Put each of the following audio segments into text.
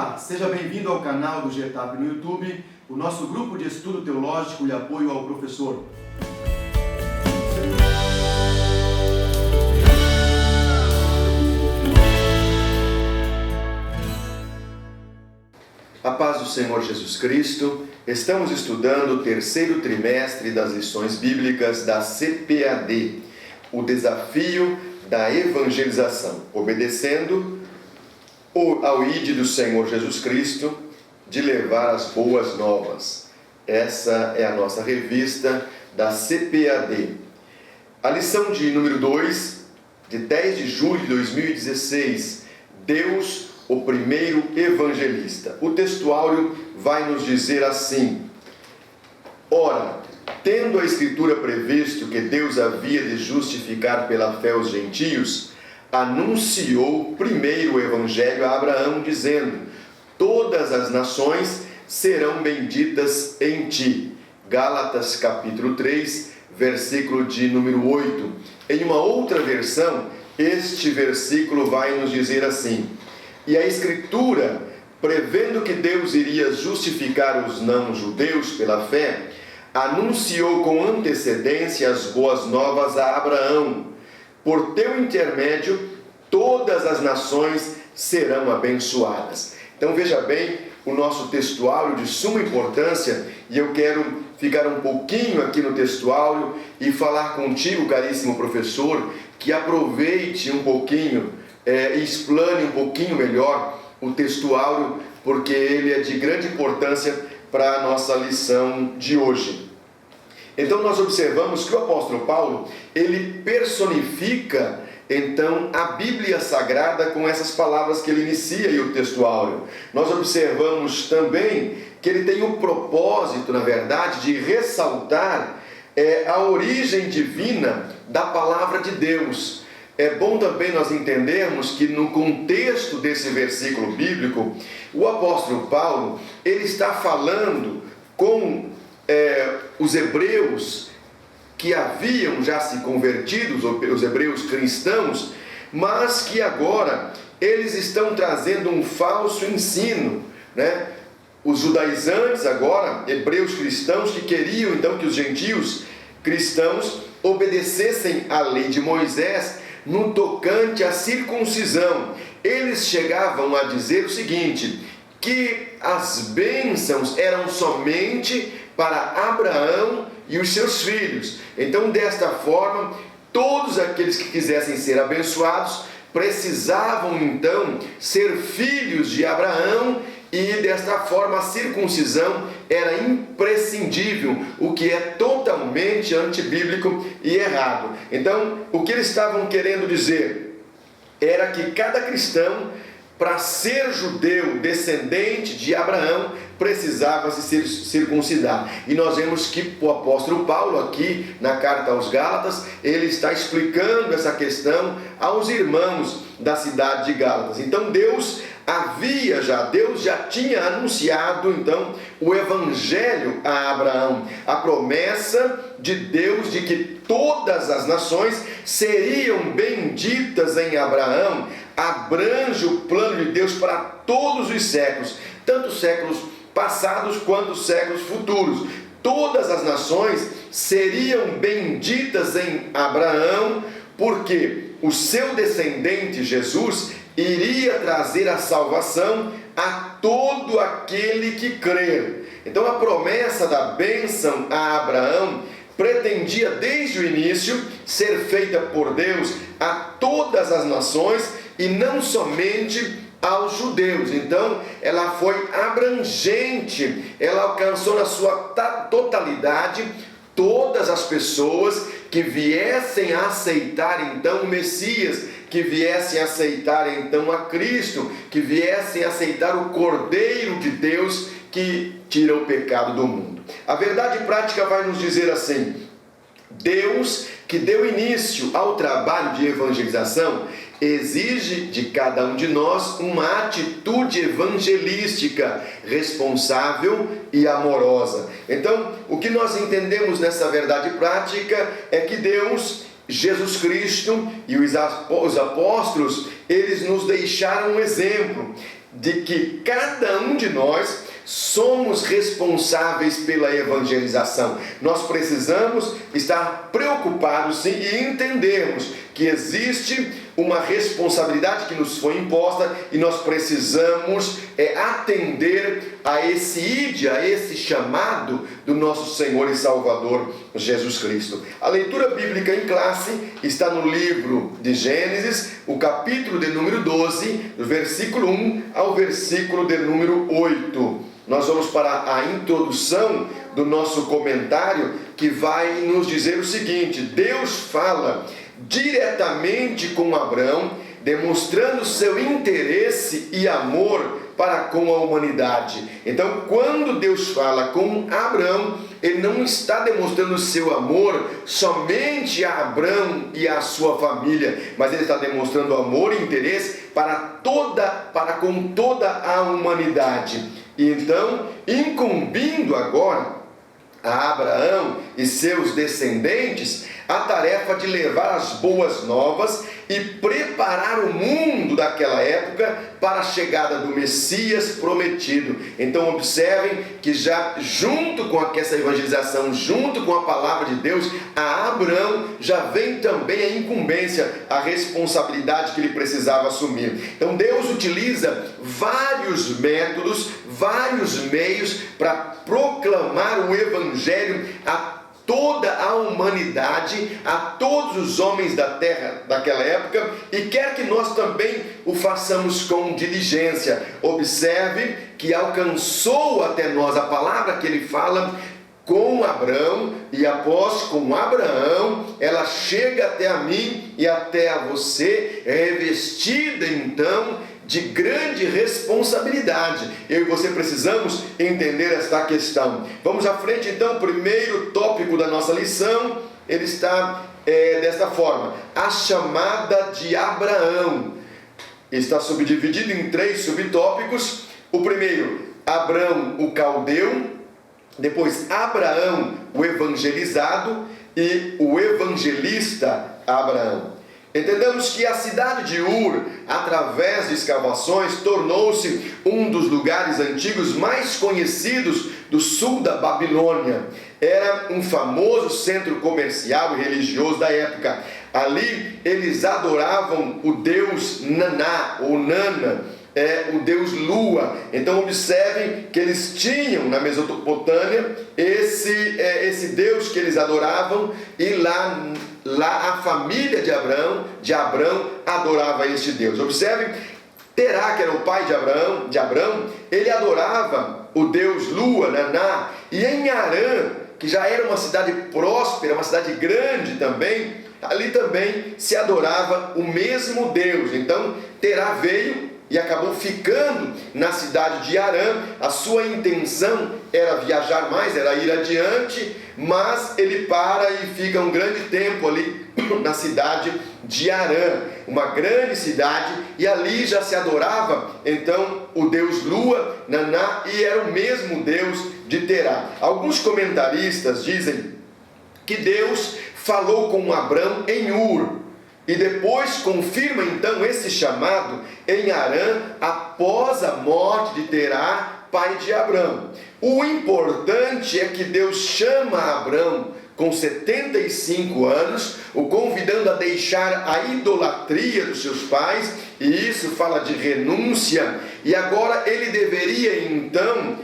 Olá, seja bem-vindo ao canal do GETAP no YouTube, o nosso grupo de estudo teológico e apoio ao professor. A paz do Senhor Jesus Cristo, estamos estudando o terceiro trimestre das lições bíblicas da CPAD, o desafio da evangelização, obedecendo ao ID do Senhor Jesus Cristo de levar as boas novas. Essa é a nossa revista da CPAD. A lição de número 2, de 10 de julho de 2016, Deus, o primeiro evangelista. O textuário vai nos dizer assim: ora, tendo a Escritura previsto que Deus havia de justificar pela fé os gentios, anunciou primeiro o Evangelho a Abraão, dizendo: todas as nações serão benditas em ti. Gálatas capítulo 3, versículo de número 8. Em uma outra versão, este versículo vai nos dizer assim: e a Escritura, prevendo que Deus iria justificar os não-judeus pela fé, anunciou com antecedência as boas novas a Abraão: por teu intermédio, todas as nações serão abençoadas. Então veja bem o nosso textuário de suma importância, e eu quero ficar um pouquinho aqui no textuário e falar contigo, caríssimo professor, que aproveite um pouquinho e explane um pouquinho melhor o textuário, porque ele é de grande importância para a nossa lição de hoje. Então nós observamos que o apóstolo Paulo, ele personifica então a Bíblia Sagrada com essas palavras que ele inicia aí o textuário. Nós observamos também que ele tem o propósito, na verdade, de ressaltar a origem divina da palavra de Deus. É bom também nós entendermos que no contexto desse versículo bíblico, o apóstolo Paulo, ele está falando com os hebreus que haviam já se convertido, os hebreus cristãos, mas que agora eles estão trazendo um falso ensino, né? Os judaizantes agora, hebreus cristãos, que queriam então que os gentios cristãos obedecessem à lei de Moisés no tocante à circuncisão. Eles chegavam a dizer o seguinte, que as bênçãos eram somente para Abraão e os seus filhos. Então, desta forma, todos aqueles que quisessem ser abençoados precisavam então ser filhos de Abraão, e desta forma a circuncisão era imprescindível, o que é totalmente antibíblico e errado. Então, o que eles estavam querendo dizer era que cada cristão, para ser judeu, descendente de Abraão, precisava se circuncidar. E nós vemos que o apóstolo Paulo aqui, na carta aos Gálatas, ele está explicando essa questão aos irmãos da cidade de Gálatas. Então Deus já tinha anunciado então o Evangelho a Abraão, a promessa de Deus de que todas as nações seriam benditas em Abraão, abrange o plano de Deus para todos os séculos, tanto os séculos passados quanto os séculos futuros. Todas as nações seriam benditas em Abraão, porque o seu descendente Jesus iria trazer a salvação a todo aquele que crer. Então a promessa da bênção a Abraão pretendia desde o início ser feita por Deus a todas as nações e não somente aos judeus. Então ela foi abrangente, ela alcançou na sua totalidade todas as pessoas que viessem a aceitar então o Messias, que viessem a aceitar então a Cristo, que viessem a aceitar o Cordeiro de Deus que tira o pecado do mundo. A verdade prática vai nos dizer assim: Deus, que deu início ao trabalho de evangelização, exige de cada um de nós uma atitude evangelística responsável e amorosa. Então, o que nós entendemos nessa verdade prática é que Deus, Jesus Cristo e os apóstolos, eles nos deixaram um exemplo. de que cada um de nós somos responsáveis pela evangelização. Nós precisamos estar preocupados sim, e entendermos que existe uma responsabilidade que nos foi imposta e nós precisamos atender a esse ide, a esse chamado do nosso Senhor e Salvador Jesus Cristo. A leitura bíblica em classe está no livro de Gênesis, o capítulo de número 12, do versículo 1 ao versículo de número 8. Nós vamos para a introdução do nosso comentário, que vai nos dizer o seguinte: Deus fala diretamente com Abrão, demonstrando seu interesse e amor para com a humanidade. Então, quando Deus fala com Abrão, ele não está demonstrando seu amor somente a Abrão e a sua família, mas ele está demonstrando amor e interesse para com toda a humanidade. E então, incumbindo agora a Abraão e seus descendentes a tarefa de levar as boas novas e preparar o mundo daquela época para a chegada do Messias prometido. Então observem que já junto com essa evangelização, junto com a palavra de Deus, a Abraão já vem também a incumbência, a responsabilidade que ele precisava assumir. Então Deus utiliza vários métodos, vários meios para proclamar o evangelho a toda a humanidade, a todos os homens da terra daquela época, e quer que nós também o façamos com diligência. Observe que alcançou até nós a palavra que ele fala com Abraão, e após com Abraão, ela chega até a mim e até a você, revestida então de grande responsabilidade. Eu e você precisamos entender esta questão. Vamos à frente então. O primeiro tópico da nossa lição, ele está desta forma: a chamada de Abraão. Está subdividido em 3 subtópicos. O primeiro, Abrão o caldeu, depois Abraão o evangelizado e o evangelista Abraão. Entendemos que a cidade de Ur, através de escavações, tornou-se um dos lugares antigos mais conhecidos do sul da Babilônia. Era um famoso centro comercial e religioso da época. Ali eles adoravam o deus Naná, ou Nana, o deus Lua. Então observem que eles tinham na Mesopotâmia esse deus que eles adoravam, e lá a família de Abrão adorava este Deus. Observe, Terá, que era o pai de Abrão, ele adorava o deus Lua, Naná, e em Harã, que já era uma cidade próspera, uma cidade grande também, ali também se adorava o mesmo Deus. Então Terá veio e acabou ficando na cidade de Harã. A sua intenção era viajar mais, era ir adiante, mas ele para e fica um grande tempo ali na cidade de Harã, uma grande cidade, e ali já se adorava então o deus Lua, Naná, e era o mesmo Deus de Terá. Alguns comentaristas dizem que Deus falou com Abrão em Ur, e depois confirma então esse chamado em Harã, após a morte de Terá, pai de Abrão. O importante é que Deus chama Abrão com 75 anos, o convidando a deixar a idolatria dos seus pais, e isso fala de renúncia, e agora ele deveria então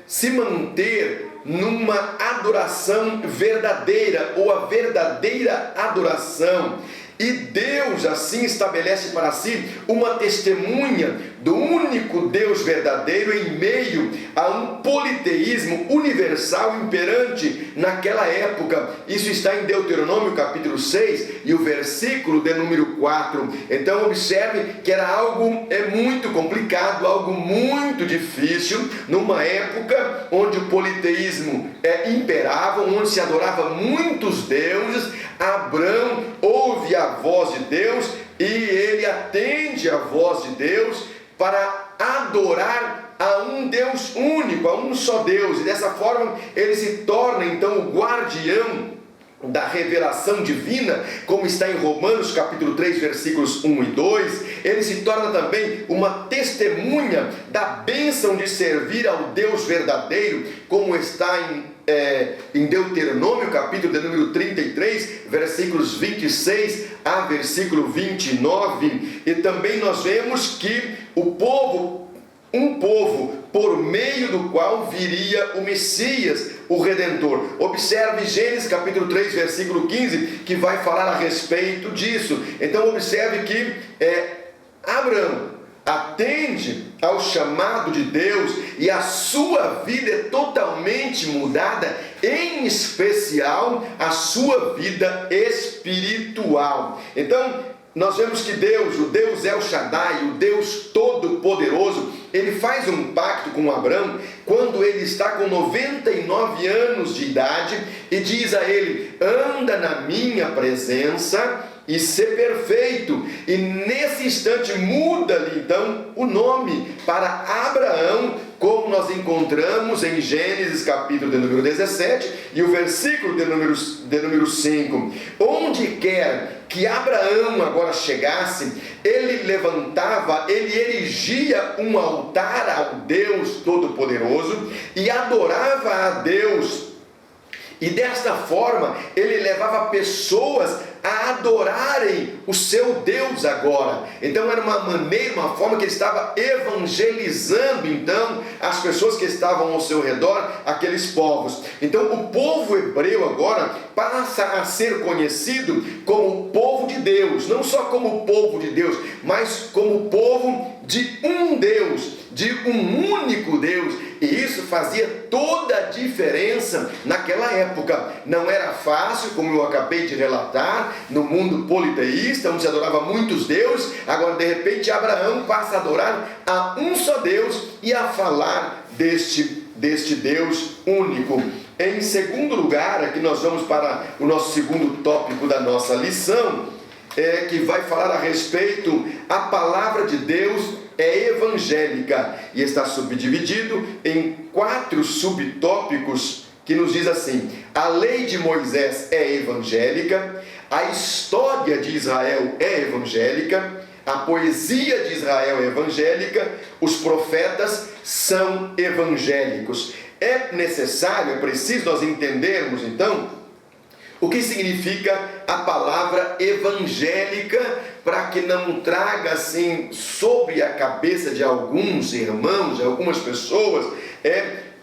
se manter numa adoração verdadeira, ou a verdadeira adoração. E Deus assim estabelece para si uma testemunha do único Deus verdadeiro em meio a um politeísmo universal imperante naquela época. Isso está em Deuteronômio capítulo 6 e o versículo de número 4. Então observe que era algo muito complicado, algo muito difícil, numa época onde o politeísmo imperava, onde se adorava muitos deuses. Abrão ouve a voz de Deus e ele atende a voz de Deus para adorar a um Deus único, a um só Deus, e dessa forma ele se torna então o guardião da revelação divina, como está em Romanos capítulo 3, versículos 1 e 2, ele se torna também uma testemunha da bênção de servir ao Deus verdadeiro, como está em Deuteronômio capítulo de número 33, versículos 26 a versículo 29, e também nós vemos que um povo por meio do qual viria o Messias, o Redentor. Observe Gênesis capítulo 3, versículo 15, que vai falar a respeito disso. Então observe que Abraão atende ao chamado de Deus e a sua vida é totalmente mudada, em especial a sua vida espiritual. Então nós vemos que Deus, o Deus El Shaddai, o Deus Todo-Poderoso, ele faz um pacto com Abraão quando ele está com 99 anos de idade e diz a ele: anda na minha presença e ser perfeito. E nesse instante muda-lhe então o nome para Abraão, como nós encontramos em Gênesis capítulo de número 17 e o versículo de número 5. Onde quer que Abraão agora chegasse, ele levantava, ele erigia um altar ao Deus Todo-Poderoso e adorava a Deus. E desta forma ele levava pessoas a adorarem o seu Deus agora. Então era uma maneira, uma forma que ele estava evangelizando então as pessoas que estavam ao seu redor, aqueles povos. Então o povo hebreu agora passa a ser conhecido como o povo de Deus, não só como o povo de Deus, mas como o povo de um Deus, de um único Deus. E isso fazia toda a diferença naquela época. Não era fácil, como eu acabei de relatar, no mundo politeísta, onde se adorava muitos deuses. Agora de repente Abraão passa a adorar a um só Deus e a falar deste Deus único. Em segundo lugar, aqui nós vamos para o nosso segundo tópico da nossa lição, que vai falar a respeito, a palavra de Deus é evangélica, e está subdividido em 4 subtópicos, que nos diz assim: a lei de Moisés é evangélica, a história de Israel é evangélica, a poesia de Israel é evangélica, os profetas são evangélicos. É necessário, é preciso nós entendermos então o que significa a palavra evangélica, para que não traga assim sobre a cabeça de alguns irmãos, de algumas pessoas,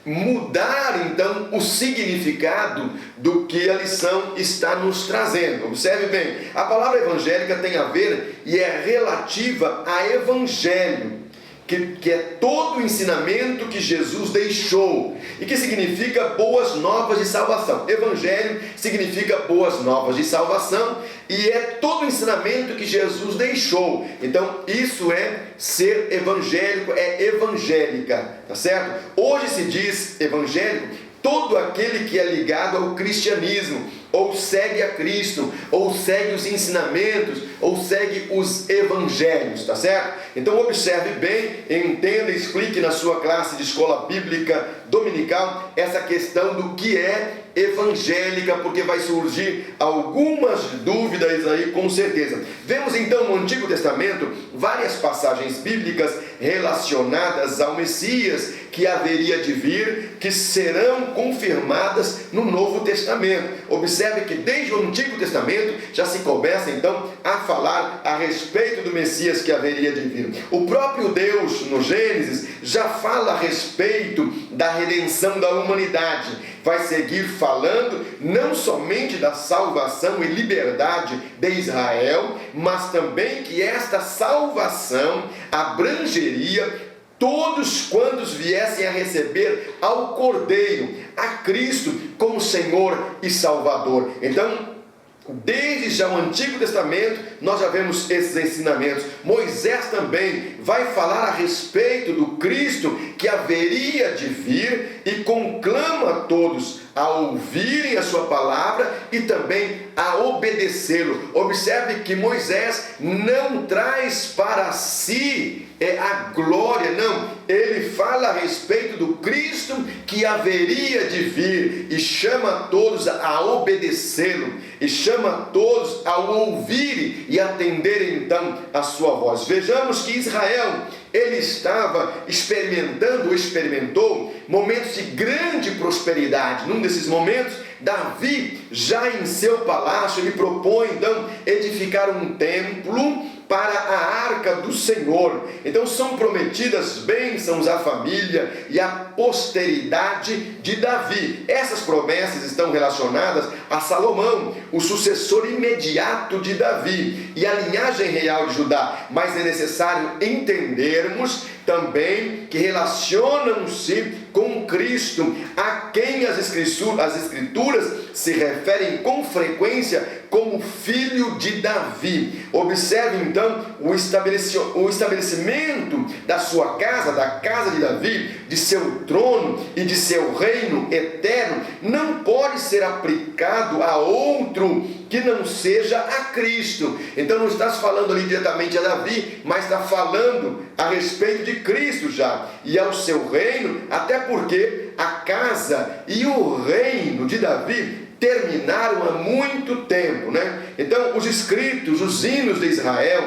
mudar então o significado do que a lição está nos trazendo. Observe bem, a palavra evangélica tem a ver e é relativa a evangelho, que é todo o ensinamento que Jesus deixou, e que significa boas novas de salvação. Evangelho significa boas novas de salvação, e é todo o ensinamento que Jesus deixou. Então isso é ser evangélico, é evangélica, tá certo? Hoje se diz evangélico todo aquele que é ligado ao cristianismo, ou segue a Cristo, ou segue os ensinamentos, ou segue os evangelhos, tá certo? Então observe bem, entenda e explique na sua classe de escola bíblica dominical essa questão do que é evangélica, porque vai surgir algumas dúvidas aí com certeza. Vemos então no Antigo Testamento várias passagens bíblicas relacionadas ao Messias que haveria de vir, que serão confirmadas no Novo Testamento. Observe que desde o Antigo Testamento já se começa então a falar a respeito do Messias que haveria de vir. O próprio Deus no Gênesis já fala a respeito da redenção da humanidade. Vai seguir falando não somente da salvação e liberdade de Israel, mas também que esta salvação abrangeria todos quantos viessem a receber ao Cordeiro, a Cristo como Senhor e Salvador. Então, desde já o Antigo Testamento, nós já vemos esses ensinamentos. Moisés também vai falar a respeito do Cristo que haveria de vir e conclama a todos a ouvirem a sua palavra e também a obedecê-lo. Observe que Moisés não traz para si a glória, não. Ele fala a respeito do Cristo que haveria de vir e chama todos a obedecê-lo, e chama todos a ouvirem e atenderem então a sua voz. Vejamos que Israel, ele estava experimentou momentos de grande prosperidade. Num desses momentos, Davi, já em seu palácio, ele propõe então edificar um templo para a arca do Senhor. Então são prometidas bênçãos à família e à posteridade de Davi. Essas promessas estão relacionadas a Salomão, o sucessor imediato de Davi, e a linhagem real de Judá. Mas é necessário entendermos também que relacionam-se com Cristo, a quem as Escrituras se referem com frequência como filho de Davi. Observe então o estabelecimento da sua casa, da casa de Davi, de seu trono e de seu reino eterno, não pode ser aplicado a outro que não seja a Cristo. Então não está falando ali diretamente a Davi, mas está falando a respeito de Cristo já, e ao seu reino, até porque a casa e o reino de Davi terminaram há muito tempo, né? Então os escritos, os hinos de Israel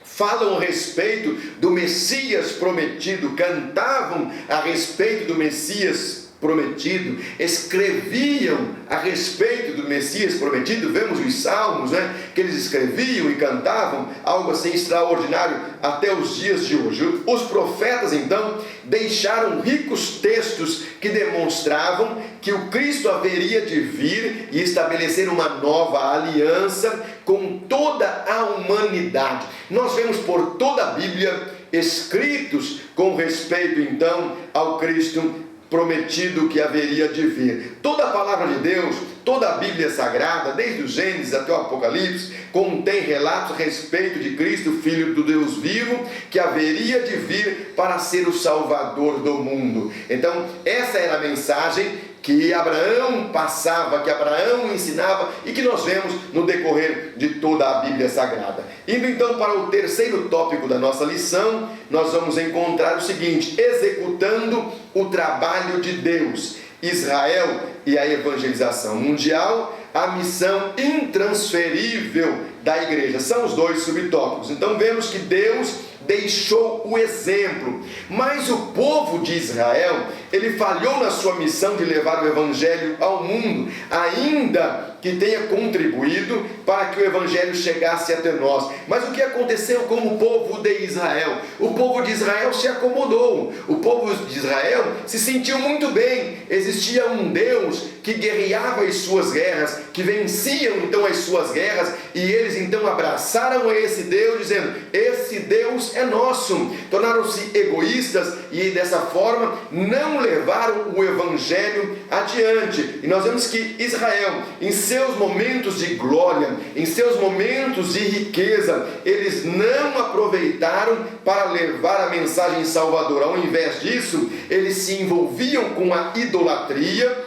falam a respeito do Messias prometido, cantavam a respeito do Messias prometido, escreviam a respeito do Messias prometido. Vemos os salmos, né, que eles escreviam e cantavam, algo assim extraordinário até os dias de hoje. Os profetas então deixaram ricos textos que demonstravam que o Cristo haveria de vir e estabelecer uma nova aliança com toda a humanidade. Nós vemos por toda a Bíblia escritos com respeito então ao Cristo prometido que haveria de vir. Toda a palavra de Deus, toda a Bíblia Sagrada, desde o Gênesis até o Apocalipse, contém relatos a respeito de Cristo, Filho do Deus vivo, que haveria de vir para ser o Salvador do mundo. Então, essa era a mensagem que Abraão passava, que Abraão ensinava e que nós vemos no decorrer de toda a Bíblia Sagrada. Indo então para o terceiro tópico da nossa lição, nós vamos encontrar o seguinte: executando o trabalho de Deus, Israel e a evangelização mundial, a missão intransferível da igreja. São os dois subtópicos. Então vemos que Deus deixou o exemplo, mas o povo de Israel, ele falhou na sua missão de levar o evangelho ao mundo, ainda que tenha contribuído para que o evangelho chegasse até nós. Mas o que aconteceu com o povo de Israel? O povo de Israel se acomodou, o povo de Israel se sentiu muito bem. Existia um Deus que guerreava as suas guerras, que venciam então as suas guerras, e eles então abraçaram a esse Deus, dizendo: esse Deus é nosso. Tornaram-se egoístas e dessa forma não levaram o evangelho adiante. E nós vemos que Israel, em seus momentos de glória, em seus momentos de riqueza, eles não aproveitaram para levar a mensagem salvadora. Ao invés disso, eles se envolviam com a idolatria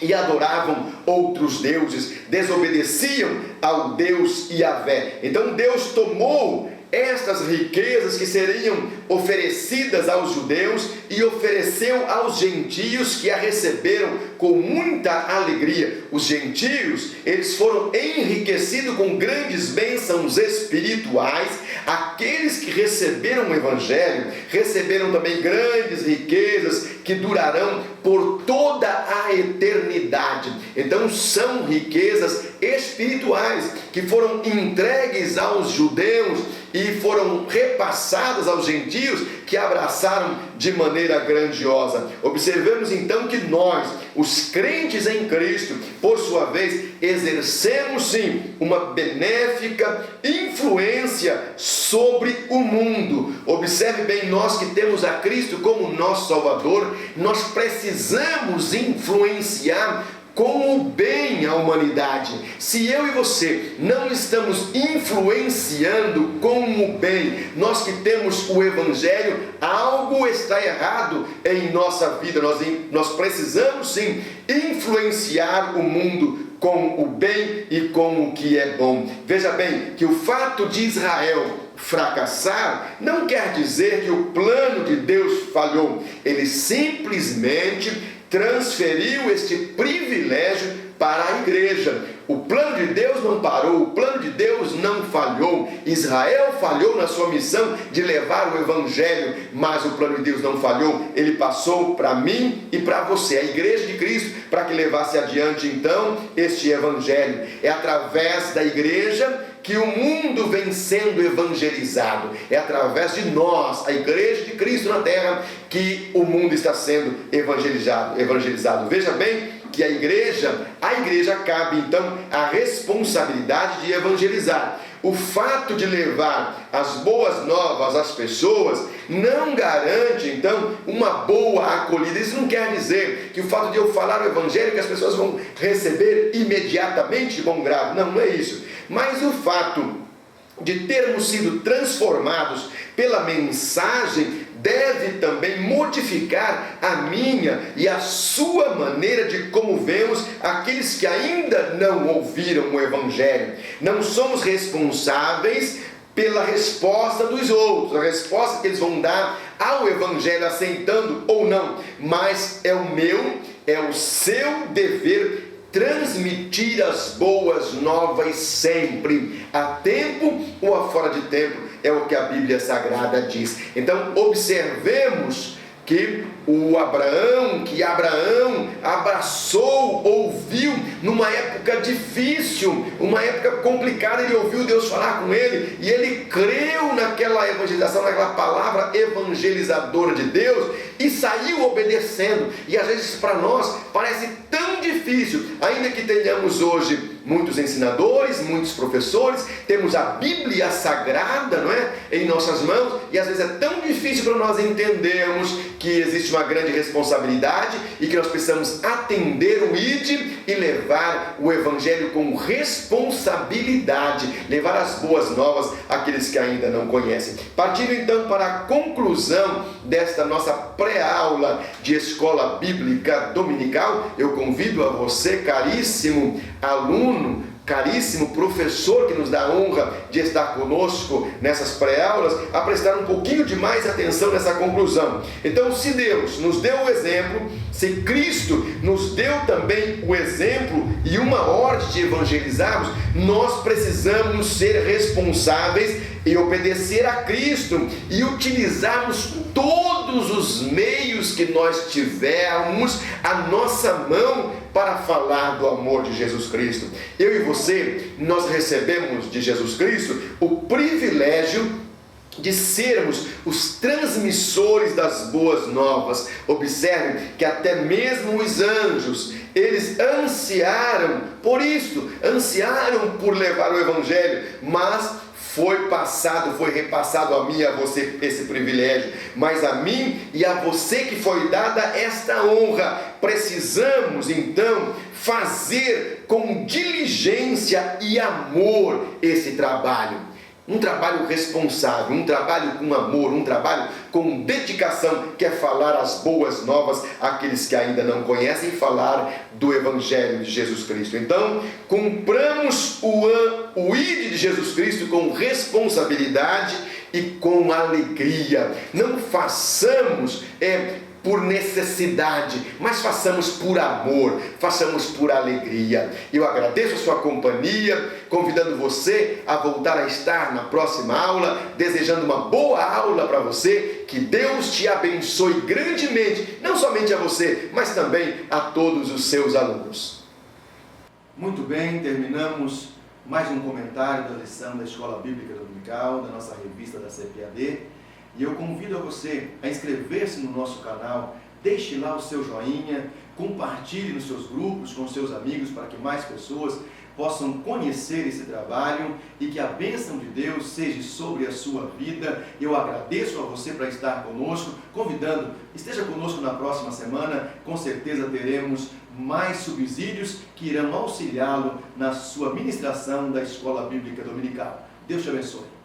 e adoravam outros deuses, desobedeciam ao Deus Yahvé. Então Deus tomou estas riquezas que seriam oferecidas aos judeus e ofereceu aos gentios, que a receberam com muita alegria. Os gentios, eles foram enriquecidos com grandes bênçãos espirituais. Aqueles que receberam o evangelho receberam também grandes riquezas que durarão por toda a eternidade. Então são riquezas espirituais que foram entregues aos judeus e foram repassadas aos gentios, que abraçaram de maneira grandiosa. Observemos então que nós, os crentes em Cristo, por sua vez, exercemos sim uma benéfica influência sobre o mundo. Observe bem, nós que temos a Cristo como nosso Salvador, nós precisamos influenciar com o bem à humanidade. Se eu e você não estamos influenciando com o bem, nós que temos o Evangelho, algo está errado em nossa vida. Nós precisamos sim influenciar o mundo com o bem e com o que é bom. Veja bem que o fato de Israel fracassar não quer dizer que o plano de Deus falhou. Ele simplesmente transferiu este privilégio para a igreja. O plano de Deus não parou, o plano de Deus não falhou. Israel falhou na sua missão de levar o Evangelho, mas o plano de Deus não falhou. Ele passou para mim e para você, a igreja de Cristo, para que levasse adiante então este Evangelho. É através da igreja que o mundo vem sendo evangelizado. É através de nós, a igreja de Cristo na terra, que o mundo está sendo evangelizado. Veja bem que a igreja cabe então a responsabilidade de evangelizar. O fato de levar as boas novas às pessoas não garante então uma boa acolhida. Isso não quer dizer que o fato de eu falar o evangelho que as pessoas vão receber imediatamente de bom grado. Não é isso. Mas o fato de termos sido transformados pela mensagem deve também modificar a minha e a sua maneira de como vemos aqueles que ainda não ouviram o Evangelho. Não somos responsáveis pela resposta dos outros, a resposta que eles vão dar ao Evangelho, aceitando ou não, mas é o seu dever transmitir as boas novas sempre, a tempo ou a fora de tempo, é o que a Bíblia Sagrada diz. Então observemos que Abraão abraçou, ouviu numa época difícil, uma época complicada. Ele ouviu Deus falar com ele e ele creu naquela evangelização, naquela palavra evangelizadora de Deus e saiu obedecendo. E às vezes para nós parece tão difícil, ainda que tenhamos hoje muitos ensinadores, muitos professores, temos a Bíblia Sagrada, não é, em nossas mãos, e às vezes é tão difícil para nós entendermos que existe uma grande responsabilidade e que nós precisamos atender o ID e levar o Evangelho com responsabilidade, levar as boas novas àqueles que ainda não conhecem. Partindo então para a conclusão desta nossa pré-aula de escola bíblica dominical, eu convido a você, caríssimo aluno, caríssimo professor que nos dá a honra de estar conosco nessas pré-aulas, a prestar um pouquinho de mais atenção nessa conclusão. Então, se Deus nos deu o exemplo, se Cristo nos deu também o exemplo e uma ordem de evangelizarmos, nós precisamos ser responsáveis e obedecer a Cristo e utilizarmos todos os meios que nós tivermos à nossa mão para falar do amor de Jesus Cristo. Eu e você, nós recebemos de Jesus Cristo o privilégio de sermos os transmissores das boas novas. Observe que até mesmo os anjos, eles ansiaram por isto, ansiaram por levar o Evangelho, mas foi repassado a mim e a você esse privilégio, mas a mim e a você que foi dada esta honra. Precisamos então fazer com diligência e amor esse trabalho. Um trabalho responsável, um trabalho com amor, um trabalho com dedicação, que é falar as boas novas àqueles que ainda não conhecem e falar do Evangelho de Jesus Cristo. Então, cumpramos o ID de Jesus Cristo com responsabilidade e com alegria. Não façamos por necessidade, mas façamos por amor, façamos por alegria. Eu agradeço a sua companhia, convidando você a voltar a estar na próxima aula, desejando uma boa aula para você, que Deus te abençoe grandemente, não somente a você, mas também a todos os seus alunos. Muito bem, terminamos mais um comentário da lição da Escola Bíblica Dominical, da nossa revista da CPAD. E eu convido a você a inscrever-se no nosso canal, deixe lá o seu joinha, compartilhe nos seus grupos, com seus amigos, para que mais pessoas possam conhecer esse trabalho e que a bênção de Deus seja sobre a sua vida. Eu agradeço a você para estar conosco, convidando, esteja conosco na próxima semana, com certeza teremos mais subsídios que irão auxiliá-lo na sua ministração da Escola Bíblica Dominical. Deus te abençoe.